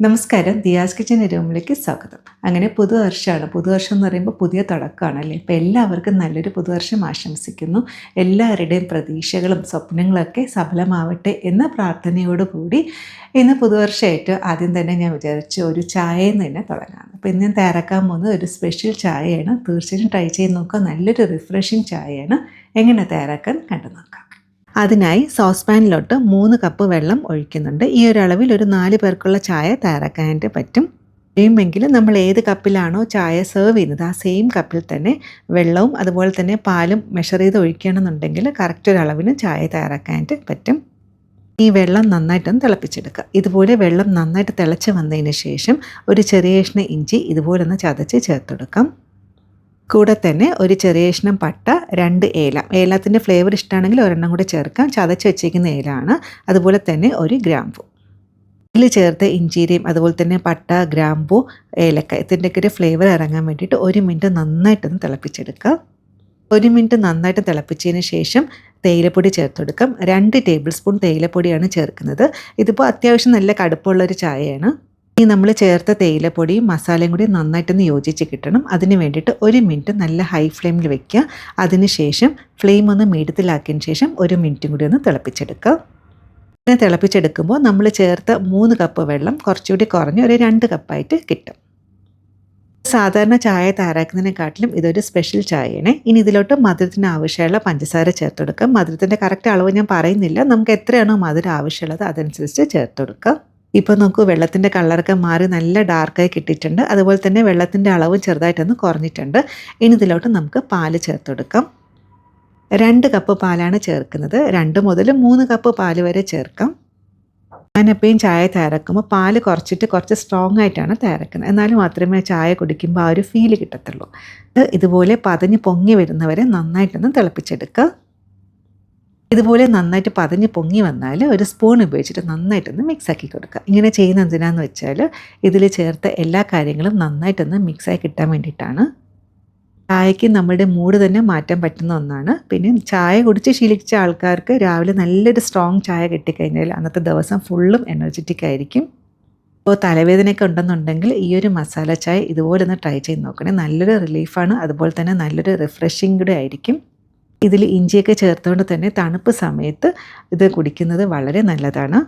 നമസ്കാരം, ദിയാസ് കിച്ചൻ റൂമിലേക്ക് സ്വാഗതം. അങ്ങനെ പുതുവർഷമാണ്. പുതുവർഷം എന്ന് പറയുമ്പോൾ പുതിയ തുടക്കമാണല്ലേ. അപ്പോൾ എല്ലാവർക്കും നല്ലൊരു പുതുവർഷം ആശംസിക്കുന്നു. എല്ലാവരുടെയും പ്രതീക്ഷകളും സ്വപ്നങ്ങളൊക്കെ സഫലമാവട്ടെ എന്ന പ്രാർത്ഥനയോടുകൂടി ഇന്ന് പുതുവർഷമായിട്ട് ആദ്യം തന്നെ ഞാൻ വിചാരിച്ചു ഒരു ചായയിൽ നിന്ന് തന്നെ തുടങ്ങാം. അപ്പോൾ ഇന്ന് ഞാൻ തയ്യാറാക്കാൻ പോകുന്നത് ഒരു സ്പെഷ്യൽ ചായയാണ്. തീർച്ചയായും ട്രൈ ചെയ്ത് നോക്കുക. നല്ലൊരു റിഫ്രഷിങ് ചായയാണ്. എങ്ങനെ തയ്യാറാക്കാൻ കണ്ടു നോക്കാം. അതിനായി സോസ് പാനിലോട്ട് 3 കപ്പ് വെള്ളം ഒഴിക്കുന്നുണ്ട്. ഈ ഒരു അളവിൽ ഒരു 4 പേർക്കുള്ള ചായ തയ്യാറാക്കാനായിട്ട് പറ്റും. ചെയ്യുമെങ്കിൽ നമ്മൾ ഏത് കപ്പിലാണോ ചായ സെർവ് ചെയ്യുന്നത് ആ സെയിം കപ്പിൽ തന്നെ വെള്ളവും അതുപോലെ തന്നെ പാലും മെഷർ ചെയ്ത് ഒഴിക്കണമെന്നുണ്ടെങ്കിൽ കറക്റ്റ് ഒരു അളവിന് ചായ തയ്യാറാക്കാനായിട്ട് പറ്റും. ഈ വെള്ളം നന്നായിട്ടൊന്ന് തിളപ്പിച്ചെടുക്കുക. ഇതുപോലെ വെള്ളം നന്നായിട്ട് തിളച്ച് വന്നതിന് ശേഷം ഒരു ചെറിയ കഷ്ണം ഇഞ്ചി ഇതുപോലെ ഒന്ന് ചതച്ച് ചേർത്തെടുക്കാം. കൂടെ തന്നെ ഒരു ചെറിയ കഷ്ണം പട്ട, 2 ഏലം. ഏലത്തിൻ്റെ ഫ്ലേവർ ഇഷ്ടമാണെങ്കിൽ ഒരെണ്ണം കൂടെ ചേർക്കാം. ചതച്ച് വെച്ചിരിക്കുന്ന ഏലമാണ്. അതുപോലെ തന്നെ ഒരു ഗ്രാമ്പൂ. ഇതിൽ ചേർത്ത് ഇഞ്ചിരിയും അതുപോലെ തന്നെ പട്ട, ഗ്രാമ്പൂ, ഏലക്ക ഇതിൻ്റെയൊക്കെ ഒരു ഫ്ലേവർ ഇറങ്ങാൻ വേണ്ടിയിട്ട് 1 മിനിറ്റ് നന്നായിട്ടൊന്ന് തിളപ്പിച്ചെടുക്കുക. 1 മിനിറ്റ് നന്നായിട്ട് തിളപ്പിച്ചതിന് ശേഷം തേയിലപ്പൊടി ചേർത്തെടുക്കാം. 2 ടേബിൾ സ്പൂൺ തേയിലപ്പൊടിയാണ് ചേർക്കുന്നത്. ഇതിപ്പോൾ അത്യാവശ്യം നല്ല കടുപ്പമുള്ളൊരു ചായയാണ്. ഈ നമ്മൾ ചേർത്ത തേയിലപ്പൊടിയും മസാലയും കൂടി നന്നായിട്ടൊന്ന് യോജിച്ച് കിട്ടണം. അതിന് വേണ്ടിയിട്ട് 1 മിനിറ്റ് നല്ല ഹൈ ഫ്ലെയിമിൽ വെക്കുക. അതിനുശേഷം ഫ്ലെയിം ഒന്ന് മീഡിയത്തിലാക്കിയതിന് ശേഷം 1 മിനിറ്റും കൂടി ഒന്ന് തിളപ്പിച്ചെടുക്കുക. ഇങ്ങനെ തിളപ്പിച്ചെടുക്കുമ്പോൾ നമ്മൾ ചേർത്ത 3 കപ്പ് വെള്ളം കുറച്ചുകൂടി കുറഞ്ഞ് ഒരു 2 കപ്പായിട്ട് കിട്ടും. സാധാരണ ചായ തയ്യാറാക്കുന്നതിനെക്കാട്ടിലും ഇതൊരു സ്പെഷ്യൽ ചായയാണ്. ഇനി ഇതിലോട്ട് മധുരത്തിന് ആവശ്യമുള്ള പഞ്ചസാര ചേർത്തെടുക്കാം. മധുരത്തിൻ്റെ കറക്റ്റ് അളവ് ഞാൻ പറയുന്നില്ല. നമുക്ക് എത്രയാണോ മധുരം ആവശ്യമുള്ളത് അതനുസരിച്ച് ചേർത്തെടുക്കാം. ഇപ്പോൾ നോക്കൂ, വെള്ളത്തിൻ്റെ കളറൊക്കെ മാറി നല്ല ഡാർക്കായി കിട്ടിയിട്ടുണ്ട്. അതുപോലെ തന്നെ വെള്ളത്തിൻ്റെ അളവും ചെറുതായിട്ടൊന്ന് കുറഞ്ഞിട്ടുണ്ട്. ഇനി ഇതിലോട്ട് നമുക്ക് പാല് ചേർത്തെടുക്കാം. 2 കപ്പ് പാലാണ് ചേർക്കുന്നത്. 2 മുതൽ 3 കപ്പ് പാല് വരെ ചേർക്കാം. ഞാനെപ്പോഴും ചായ തയ്യാറാക്കുമ്പോൾ പാല് കുറച്ച് സ്ട്രോങ് ആയിട്ടാണ് തയ്യാറാക്കുന്നത്. എന്നാലും മാത്രമേ ചായ കുടിക്കുമ്പോൾ ആ ഒരു ഫീല് കിട്ടത്തുള്ളൂ. ഇതുപോലെ പതഞ്ഞ് പൊങ്ങി വരുന്നവരെ നന്നായിട്ടൊന്ന് തിളപ്പിച്ചെടുക്കുക. ഇതുപോലെ നന്നായിട്ട് പതഞ്ഞ് പൊങ്ങി വന്നാൽ ഒരു സ്പൂൺ ഉപയോഗിച്ചിട്ട് നന്നായിട്ടൊന്ന് മിക്സാക്കി കൊടുക്കുക. ഇങ്ങനെ ചെയ്യുന്നത് എന്തിനാണെന്ന് വെച്ചാൽ ഇതിൽ ചേർത്ത എല്ലാ കാര്യങ്ങളും നന്നായിട്ടൊന്ന് മിക്സായി കിട്ടാൻ വേണ്ടിയിട്ടാണ്. ചായയ്ക്ക് നമ്മുടെ മൂഡ് തന്നെ മാറ്റാൻ പറ്റുന്ന ഒന്നാണ്. പിന്നെ ചായ കുടിച്ച് ശീലിച്ച ആൾക്കാർക്ക് രാവിലെ നല്ലൊരു സ്ട്രോങ് ചായ കിട്ടിക്കഴിഞ്ഞാൽ അന്നത്തെ ദിവസം ഫുള്ളും എനർജറ്റിക് ആയിരിക്കും. ഇപ്പോൾ തലവേദനയൊക്കെ ഉണ്ടെന്നുണ്ടെങ്കിൽ ഈ ഒരു മസാല ചായ ഇതുപോലെ ഒന്ന് ട്രൈ ചെയ്ത് നോക്കണേ. നല്ലൊരു റിലീഫാണ്. അതുപോലെ തന്നെ നല്ലൊരു റിഫ്രഷിങ് കൂടെ ആയിരിക്കും. ഇതിൽ ഇഞ്ചിയൊക്കെ ചേർത്തുകൊണ്ട് തന്നെ തണുപ്പ് സമയത്ത് ഇത് കുടിക്കുന്നത് വളരെ നല്ലതാണ്.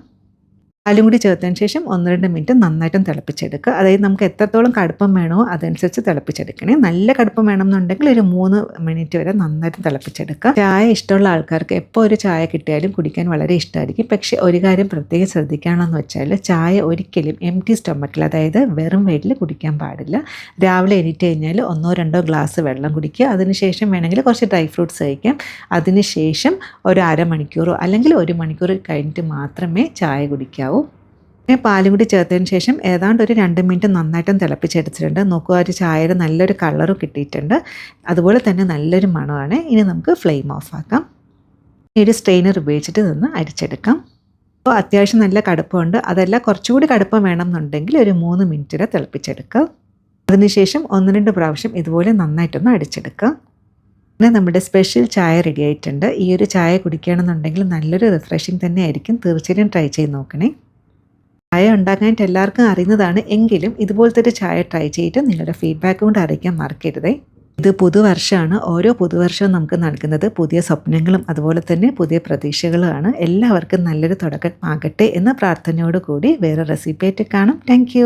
പാലും കൂടി ചേർത്തതിന് ശേഷം 1-2 മിനിറ്റ് നന്നായിട്ടും തിളപ്പിച്ചെടുക്കുക. അതായത് നമുക്ക് എത്രത്തോളം കടുപ്പം വേണോ അതനുസരിച്ച് തിളപ്പിച്ചെടുക്കണേ. നല്ല കടുപ്പം വേണമെന്നുണ്ടെങ്കിൽ ഒരു 3 മിനിറ്റ് വരെ നന്നായിട്ട് തിളപ്പിച്ചെടുക്കുക. ചായ ഇഷ്ടമുള്ള ആൾക്കാർക്ക് എപ്പോൾ ഒരു ചായ കിട്ടിയാലും കുടിക്കാൻ വളരെ ഇഷ്ടമായിരിക്കും. പക്ഷേ ഒരു കാര്യം പ്രത്യേകം ശ്രദ്ധിക്കുകയാണെന്ന് വെച്ചാൽ ചായ ഒരിക്കലും എംപ്റ്റി സ്റ്റൊമക്കിൽ, അതായത് വെറും വയറ്റിൽ കുടിക്കാൻ പാടില്ല. രാവിലെ എണീറ്റ് കഴിഞ്ഞാൽ 1-2 ഗ്ലാസ് വെള്ളം കുടിക്കുക. അതിനുശേഷം വേണമെങ്കിൽ കുറച്ച് ഡ്രൈ ഫ്രൂട്ട്സ് കഴിക്കാം. അതിനുശേഷം ഒരു അരമണിക്കൂറോ അല്ലെങ്കിൽ 1 മണിക്കൂർ കഴിഞ്ഞിട്ട് മാത്രമേ ചായ കുടിക്കാവൂ. പാലും കൂടി ചേർത്തതിന് ശേഷം ഏതാണ്ട് ഒരു 2 മിനിറ്റ് നന്നായിട്ടും തിളപ്പിച്ചെടുത്തിട്ടുണ്ട്. നോക്കുക, ഒരു ചായയുടെ നല്ലൊരു കളറും കിട്ടിയിട്ടുണ്ട്. അതുപോലെ തന്നെ നല്ലൊരു മണമാണ്. ഇനി നമുക്ക് ഫ്ലെയിം ഓഫ് ആക്കാം. ഒരു സ്ട്രെയിനർ ഉപയോഗിച്ചിട്ട് ഇതൊന്ന് അരിച്ചെടുക്കാം. അപ്പോൾ അത്യാവശ്യം നല്ല കടുപ്പമുണ്ട്. അതല്ല കുറച്ചുകൂടി കടുപ്പം വേണമെന്നുണ്ടെങ്കിൽ ഒരു 3 മിനിറ്റ് വരെ തിളപ്പിച്ചെടുക്കുക. അതിനുശേഷം 1-2 പ്രാവശ്യം ഇതുപോലെ നന്നായിട്ടൊന്ന് അടിച്ചെടുക്കുക. പിന്നെ നമ്മുടെ സ്പെഷ്യൽ ചായ റെഡി ആയിട്ടുണ്ട്. ഈ ഒരു ചായ കുടിക്കുകയാണെന്നുണ്ടെങ്കിൽ നല്ലൊരു റിഫ്രഷിങ് തന്നെ ആയിരിക്കും. തീർച്ചയായും ട്രൈ ചെയ്ത് നോക്കണേ. ചായ ഉണ്ടാക്കാനായിട്ട് എല്ലാവർക്കും അറിയുന്നതാണ്. എങ്കിലും ഇതുപോലത്തെ ഒരു ചായ ട്രൈ ചെയ്തിട്ട് നിങ്ങളുടെ ഫീഡ്ബാക്ക് കൊണ്ട് അറിയിക്കാൻ മറക്കരുതേ. ഇത് പുതുവർഷമാണ്. ഓരോ പുതുവർഷവും നമുക്ക് നൽകുന്നത് പുതിയ സ്വപ്നങ്ങളും അതുപോലെ തന്നെ പുതിയ പ്രതീക്ഷകളുമാണ്. എല്ലാവർക്കും നല്ലൊരു തുടക്കം ആകട്ടെ എന്ന പ്രാർത്ഥനയോടുകൂടി വേറെ റെസിപ്പി ആയിട്ട് കാണാം. താങ്ക്